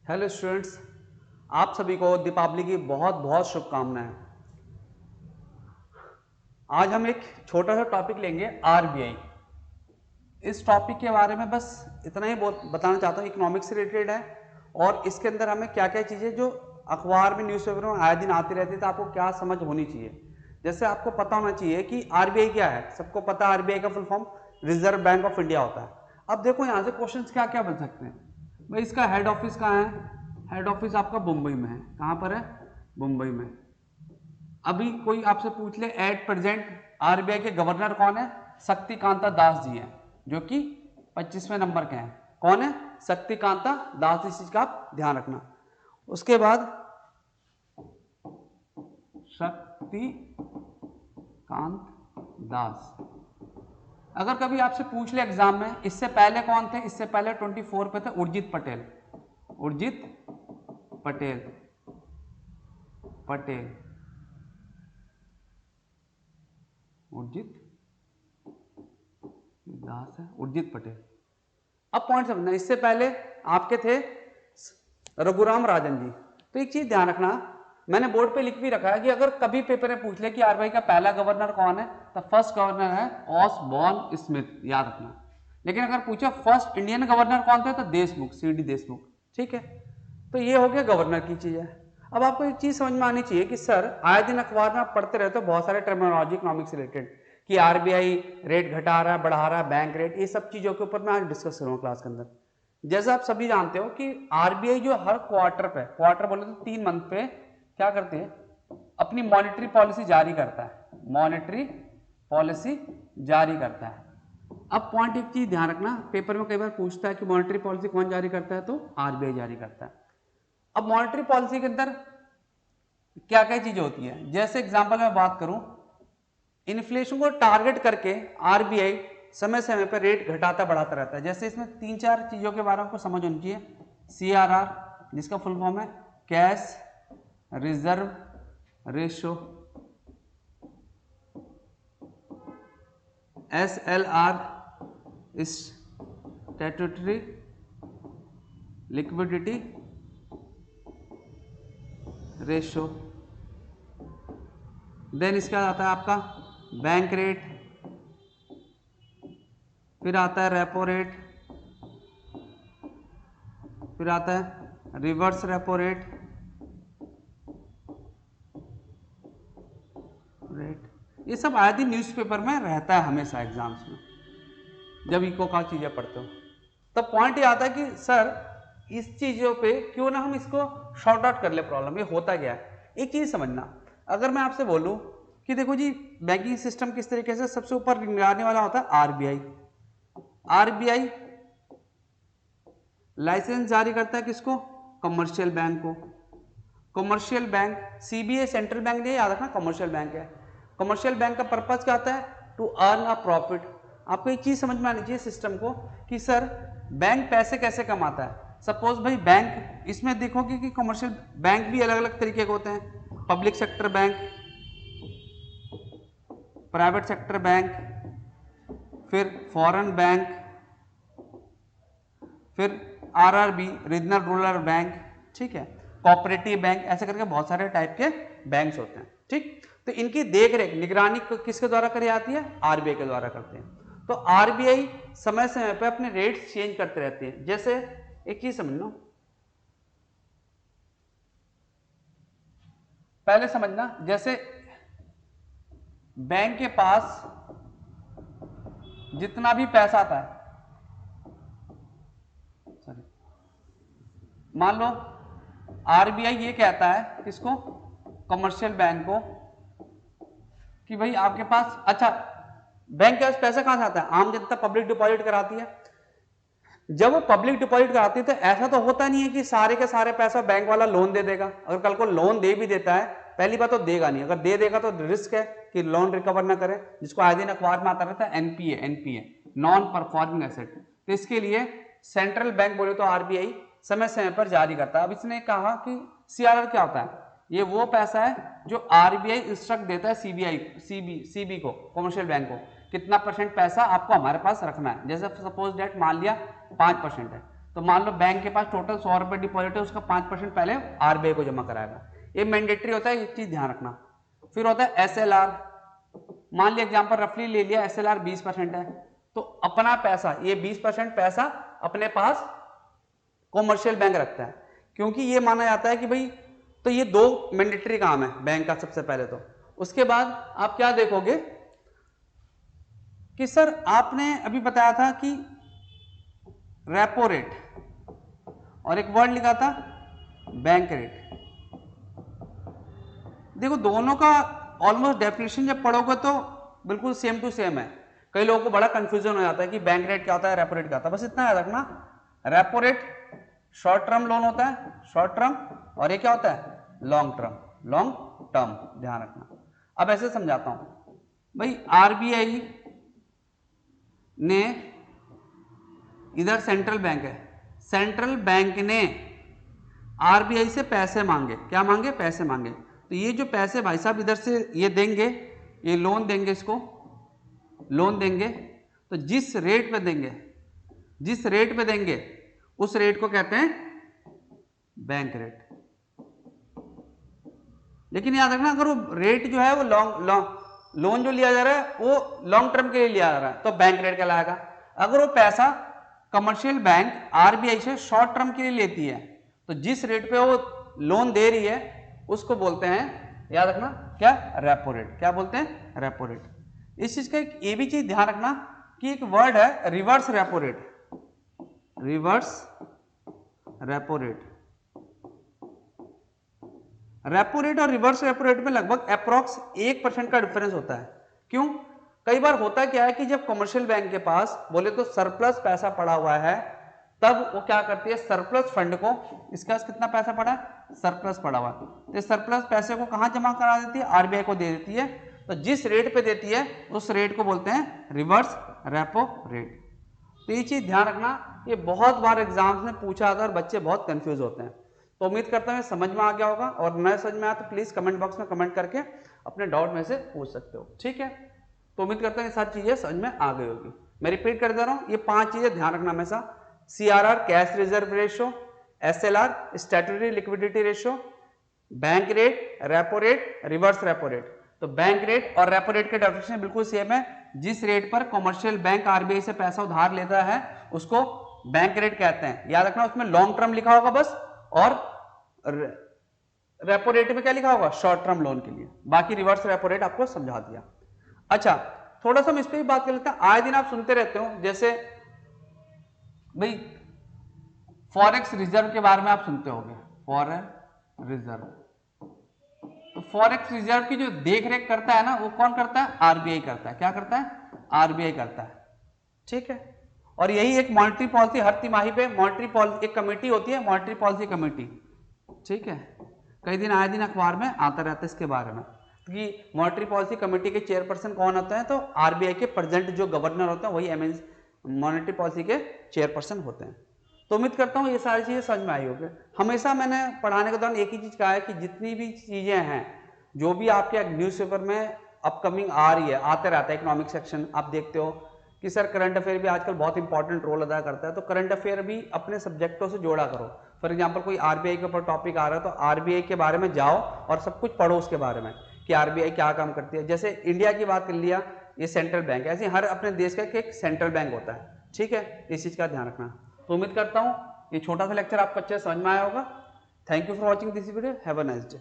Hello students, आप सभी को दीपावली की बहुत बहुत शुभकामनाएं। आज हम एक छोटा सा टॉपिक लेंगे आरबीआई। इस टॉपिक के बारे में बस इतना ही बताना चाहता हूँ। इकोनॉमिक्स से रिलेटेड है और इसके अंदर हमें क्या क्या चीज़ें जो अखबार में न्यूज़पेपर में आए दिन आती रहती है तो आपको क्या समझ होनी चाहिए। जैसे आपको पता होना चाहिए कि आरबीआई क्या है। सबको पता है आरबीआई का full form reserve bank of India होता है। अब देखो यहाँ से क्वेश्चन क्या क्या बन सकते हैं भाई। इसका हेड ऑफिस कहाँ है? हेड ऑफिस आपका मुंबई में है। कहाँ पर है? मुंबई में। अभी कोई आपसे पूछ ले एट प्रेजेंट आरबीआई के गवर्नर कौन है? शक्तिकांता दास जी हैं, जो कि 25वें नंबर के हैं। कौन है? शक्तिकांता दास। इस चीज का आप ध्यान रखना। उसके बाद शक्तिकांत दास। अगर कभी आपसे पूछ ले एग्जाम में, इससे पहले कौन थे? इससे पहले 24 पे थे उर्जित पटेल। उर्जित पटेल पटेल उर्जित दास है, उर्जित पटेल। अब पॉइंट समझना, इससे पहले आपके थे रघुराम राजन जी। तो एक चीज ध्यान रखना, मैंने बोर्ड पे लिख भी रखा है कि अगर कभी पेपर में पूछ ले कि आरबीआई का पहला गवर्नर कौन है, तो फर्स्ट गवर्नर है ऑसबॉर्न स्मिथ, याद रखना। लेकिन अगर पूछा फर्स्ट इंडियन गवर्नर कौन थे, तो देशमुख, सीडी देशमुख। ठीक है, तो ये हो गया गवर्नर की चीज है। अब आपको एक चीज समझ में आनी चाहिए कि सर आए दिन अखबार में आप पढ़ते रहते हो बहुत सारे टर्मिनोलॉजी इकोनॉमिक्स से रिलेटेड कि आरबीआई रेट घटा रहा है, बढ़ा रहा है, बैंक रेट, ये सब चीजों के ऊपर मैं आज डिस्कस करूंगा क्लास के अंदर। जैसे आप सभी जानते हो कि आरबीआई जो हर क्वार्टर पे, क्वार्टर बोले तो 3 मंथ पे क्या करते हैं, अपनी मॉनेटरी पॉलिसी जारी करता है। मॉनेटरी पॉलिसी जारी करता है। अब पॉइंट एक चीज ध्यान रखना, पेपर में कई बार पूछता है कि मॉनेटरी पॉलिसी कौन जारी करता है, तो आरबीआई जारी करता है। अब मॉनेटरी पॉलिसी के अंदर क्या क्या चीजें होती है, जैसे एग्जांपल में बात करूं, इन्फ्लेशन को टारगेट करके आरबीआई समय समय पर रेट घटाता बढ़ाता रहता है। जैसे इसमें 3-4 चीजों के बारे में आपको समझ होनी चाहिए। सीआरआर, जिसका फुल फॉर्म है cash reserve ratio, SLR statutory liquidity ratio. Then इसके बाद आता है आपका बैंक रेट, फिर आता है रेपो रेट, फिर आता है रिवर्स रेपो रेट। ये सब आए दिन न्यूज़पेपर में रहता है हमेशा एग्जाम्स में, जब इको का चीजें पढ़ते हो। तब पॉइंट ये आता है कि सर इस चीजों पे क्यों ना हम इसको शॉर्ट आउट कर ले प्रॉब्लम, ये होता क्या है। एक चीज समझना, अगर मैं आपसे बोलूं कि देखो जी बैंकिंग सिस्टम किस तरीके से सबसे ऊपर निगरानी वाला होता है आरबीआई। आरबीआई लाइसेंस जारी करता है किसको? कमर्शियल बैंक को। Commercial bank, CBI central bank नहीं याद रखना, कमर्शियल बैंक है। कमर्शियल बैंक का पर्पज क्या होता है? To earn a profit. आपको एक चीज समझ में आनी चाहिए सिस्टम को कि सर बैंक पैसे कैसे कमाता है। सपोज भाई बैंक, इसमें देखोगे कि कमर्शियल बैंक भी अलग अलग तरीके के होते हैं। Public sector bank, private sector bank, फिर फॉरेन बैंक, फिर आरआरबी रीजनल रूरल बैंक, ठीक है, कोऑपरेटिव बैंक, ऐसे करके बहुत सारे टाइप के बैंक्स होते हैं। ठीक, तो इनकी देख रेख निगरानी किसके द्वारा करी जाती है? आरबीआई के द्वारा करते हैं। तो आरबीआई समय समय पर अपने रेट्स चेंज करते रहते हैं। जैसे एक चीज समझ लो, पहले समझना, जैसे बैंक के पास जितना भी पैसा आता है, सॉरी, मान लो आरबीआई ये कहता है किसको? कमर्शियल बैंक को कि भाई आपके पास, अच्छा बैंक के पास पैसा कहां से आता है? आम जनता पब्लिक डिपॉजिट कराती है। जब वो पब्लिक डिपॉजिट कराती है तो ऐसा तो होता नहीं है कि सारे के सारे पैसा बैंक वाला लोन दे देगा। अगर कल को लोन दे भी देता है, पहली बात तो देगा नहीं, अगर दे देगा तो रिस्क है कि लोन रिकवर ना करे, जिसको आए दिन अखबार में आता रहता है NPA, NPA non performing asset. तो इसके लिए सेंट्रल बैंक बोले तो आरबीआई समय समय पर जारी करता है। अब इसने कहा कि सीआरआर क्या होता है? ये वो पैसा है जो आरबीआई इंस्ट्रक्ट देता है सीबी को, कमर्शियल बैंक को, कितना % पैसा आपको हमारे पास रखना है। जैसे सपोज डेट मान लिया 5% है, तो मान लो बैंक के पास टोटल 100 रुपए डिपॉजिट है, उसका 5% पहले आरबीआई को जमा कराएगा। ये मैंडेटरी होता है, एक चीज ध्यान रखना। फिर होता है एसएलआर। मान लिया एग्जाम्पल रफली ले लिया, एसएलआर 20% है, तो अपना पैसा, ये 20% पैसा अपने पास कॉमर्शियल बैंक रखता है, क्योंकि ये माना जाता है कि भाई, तो ये 2 मैंडेटरी काम है बैंक का सबसे पहले तो। उसके बाद आप क्या देखोगे कि सर आपने अभी बताया था कि रेपो रेट और एक वर्ड लिखा था बैंक रेट। देखो दोनों का ऑलमोस्ट डेफिनेशन जब पढ़ोगे तो बिल्कुल सेम टू सेम है। कई लोगों को बड़ा कंफ्यूजन हो जाता है कि बैंक रेट क्या होता है, रेपो रेट क्या होता है। बस इतना याद रखना, repo rate short term loan होता है, शॉर्ट टर्म, और ये क्या होता है, लॉन्ग टर्म, लॉन्ग टर्म, ध्यान रखना। अब ऐसे समझाता हूं भाई, आरबीआई ने, इधर सेंट्रल बैंक है, सेंट्रल बैंक ने आरबीआई से पैसे मांगे, क्या मांगे, पैसे मांगे। तो ये जो पैसे भाई साहब इधर से ये देंगे, ये लोन देंगे, इसको लोन देंगे, तो जिस रेट पे देंगे, जिस रेट पे देंगे उस रेट को कहते हैं बैंक रेट। लेकिन याद रखना, अगर वो रेट जो है वो लोन जो लिया जा रहा है वो लॉन्ग टर्म के लिए लिया जा रहा है तो बैंक रेट कहलाएगा। अगर वो पैसा कमर्शियल बैंक आरबीआई से शॉर्ट टर्म के लिए लेती है तो जिस रेट पे वो लोन दे रही है उसको बोलते हैं, याद रखना, क्या, रेपो रेट। क्या बोलते हैं, रेपो रेट। इस चीज का एक ये भी चीज ध्यान रखना कि एक वर्ड है reverse repo rate, reverse repo rate. Repo rate और रिवर्स रेपो रेट में लगभग अप्रॉक्स 1% का डिफरेंस होता है। क्यों, कई बार होता क्या है कि जब कमर्शियल बैंक के पास बोले तो सरप्लस पैसा पड़ा हुआ है, तब वो क्या करती है, सरप्लस फंड को, इसका कितना पैसा पड़ा है, सरप्लस पड़ा हुआ, तो सरप्लस पैसे को कहां जमा करा देती है, आरबीआई को दे देती है। तो जिस रेट पे देती है उस रेट को बोलते हैं रिवर्स रेपो रेट। तो ये चीज ध्यान रखना, ये बहुत बार एग्जाम्स में पूछा आता है और बच्चे बहुत कंफ्यूज होते हैं। तो उम्मीद करता हूँ समझ में आ गया होगा, और न समझ में आया तो प्लीज कमेंट बॉक्स में कमेंट करके अपने डाउट में से पूछ सकते हो, ठीक है। तो उम्मीद करता हूँ ये सारी चीजें समझ में आ गई होगी। मैं रिपीट कर दे रहा हूँ, ये 5 चीजें ध्यान रखना हमेशा, CRR cash reserve ratio, SLR statutory liquidity ratio, bank rate, repo rate, reverse repo rate. तो बैंक रेट और रेपो रेट के डेफिनेशन बिल्कुल सेम है, जिस रेट पर कमर्शियल बैंक आरबीआई से पैसा उधार लेता है उसको बैंक रेट कहते हैं। याद रखना, उसमें लॉन्ग टर्म लिखा होगा बस, और रेपो रेट में क्या लिखा होगा, शॉर्ट टर्म लोन के लिए। बाकी रिवर्स रेपो रेट आपको समझा दिया। अच्छा, थोड़ा सा हम इस पे भी बात कर लेते हैं। आए दिन आप सुनते रहते हो, जैसे भाई फॉरेक्स रिजर्व के बारे में आप सुनते होंगे, फॉरेन रिजर्व। तो फॉरेक्स रिजर्व की जो देख रेख करता है ना, वो कौन करता है, आरबीआई करता है। क्या करता है, आरबीआई करता है, ठीक है। और यही एक मॉनेटरी पॉलिसी, हर तिमाही पे मॉनेटरी पॉलिसी एक कमेटी होती है, मॉनेटरी पॉलिसी कमेटी, ठीक है। कई दिन आए दिन अखबार में आता रहता है इसके बारे में कि मॉनेटरी पॉलिसी कमेटी के चेयरपर्सन कौन होते हैं, तो आरबीआई के प्रेजेंट जो गवर्नर होते हैं वही मॉनेटरी पॉलिसी के चेयरपर्सन होते हैं। तो उम्मीद करता हूँ ये सारी चीजें समझ में आई होगी। हमेशा मैंने पढ़ाने के दौरान एक ही चीज कहा है कि जितनी भी चीजें हैं, जो भी आपके न्यूज़पेपर में अपकमिंग आ रही है, आते रहता है, इकोनॉमिक सेक्शन आप देखते हो कि सर करंट अफेयर भी आजकल बहुत इंपॉर्टेंट रोल अदा करता है, तो करंट अफेयर भी अपने सब्जेक्टों से जोड़ा करो। फॉर एग्जांपल कोई आरबीआई के ऊपर टॉपिक आ रहा है तो आरबीआई के बारे में जाओ और सब कुछ पढ़ो उसके बारे में कि आरबीआई क्या काम करती है। जैसे इंडिया की बात कर लिया, ये सेंट्रल बैंक, ऐसे हर अपने देश का एक सेंट्रल बैंक होता है, ठीक है। इस चीज का ध्यान रखना। तो उम्मीद करता हूँ ये छोटा सा लेक्चर आपको अच्छे से समझ में आया होगा। Thank you for watching this video, have a nice day.